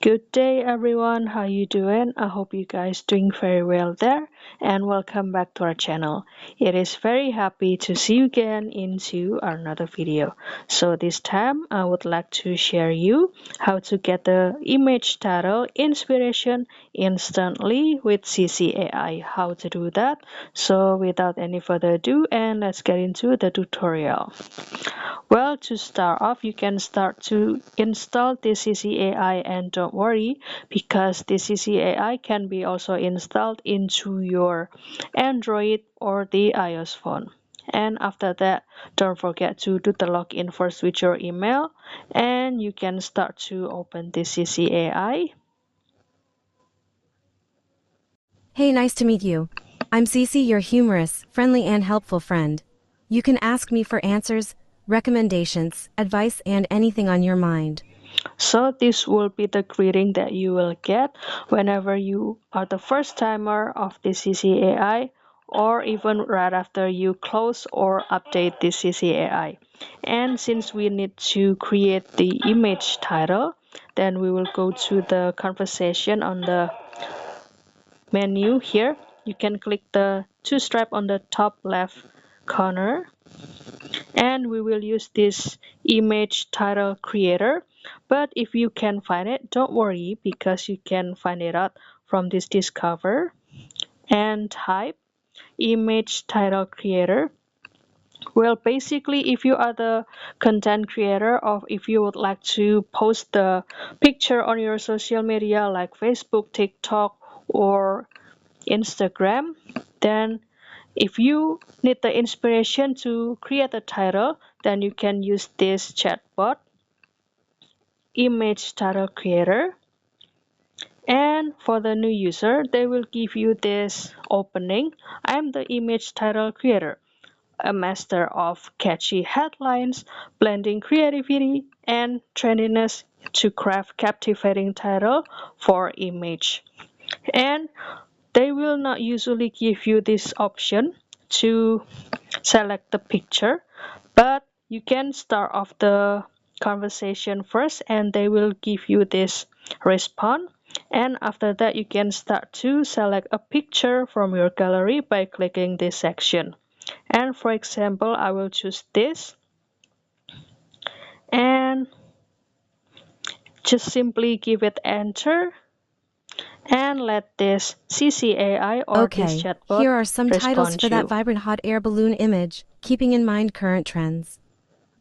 Good day everyone, how you doing? I hope you guys doing very well there and welcome back to our channel. It is very happy to see you again into another video. So this time I would like to share you how to get the image title inspiration instantly with Cici AI. How to do that? So without any further ado, and let's get into the tutorial. Well, to start off, you can start to install this Cici AI, and don't worry because this Cici AI can be also installed into your Android or the iOS phone. And after that, don't forget to do the login first with your email, and you can start to open this Cici AI. Hey, nice to meet you. I'm Cici, your humorous, friendly, and helpful friend. You can ask me for answers, recommendations, advice, and anything on your mind. So this will be the greeting that you will get whenever you are the first timer of the Cici AI, or even right after you close or update the Cici AI. And since we need to create the image title, then we will go to the conversation on the menu here. You can click the two stripe on the top left corner, and we will use this image title creator. But if you can find it, don't worry because you can find it out from this discover and type image title creator. Well, basically, if you are the content creator, or if you would like to post the picture on your social media like Facebook, TikTok, or Instagram, then if you need the inspiration to create a title, then you can use this chatbot, image title creator. And for the new user, they will give you this opening. I'm the image title creator, a master of catchy headlines, blending creativity and trendiness to craft captivating title for image. And they will not usually give you this option to select the picture, but you can start off the conversation first and they will give you this response, and after that you can start to select a picture from your gallery by clicking this section. And for example, I will choose this and just simply give it enter and let this Cici AI or this Okay, chatbot here are some titles respond for that you. vibrant hot air balloon image, keeping in mind current trends.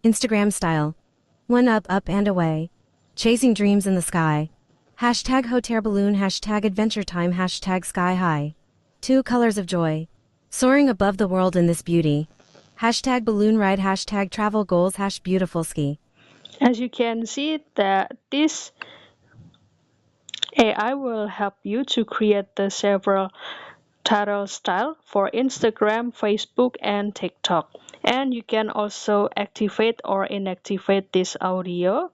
Instagram style. One up, up and away. Chasing dreams in the sky. Hashtag hot air balloon, hashtag adventure time, hashtag sky high. Two colors of joy. Soaring above the world in this beauty. Hashtag balloon ride, hashtag travel goals, hash beautiful ski. As you can see that this AI will help you to create the several title style for Instagram, Facebook, and TikTok. And you can also activate or inactivate this audio.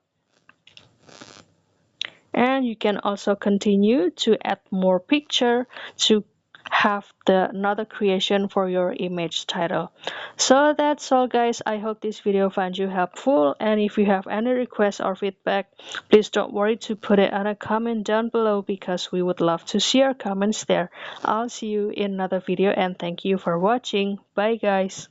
And you can also continue to add more picture to have another creation for your image title. So that's all guys. I hope this video found you helpful, and if you have any requests or feedback, please don't worry to put it on a comment down below because we would love to see your comments there. I'll see you in another video and thank you for watching. Bye guys.